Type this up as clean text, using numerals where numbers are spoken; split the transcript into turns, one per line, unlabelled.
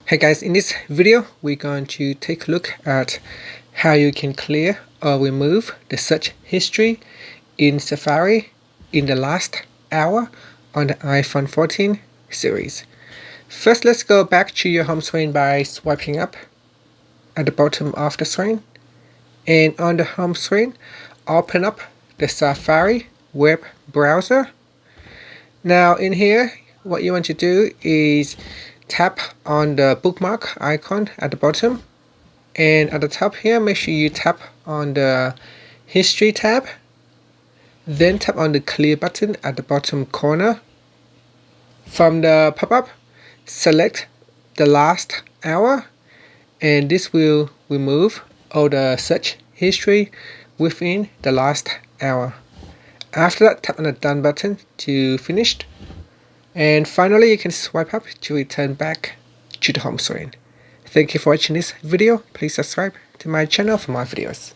Hey guys, in this video we're going to take a look at how you can clear or remove the search history in Safari in the last hour on the iPhone 14 series. First, let's go back to your home screen by swiping up at the bottom of the screen, and on the home screen open up the Safari web browser. Now in here, what you want to do is tap on the bookmark icon at the bottom, and at the top here make sure you tap on the history tab, then tap on the clear button at the bottom corner. From the pop-up, select the last hour, and this will remove all the search history within the last hour. After that, tap on the done button to finish. And finally, you can swipe up to return back to the home screen. Thank you for watching this video. Please subscribe to my channel for more videos.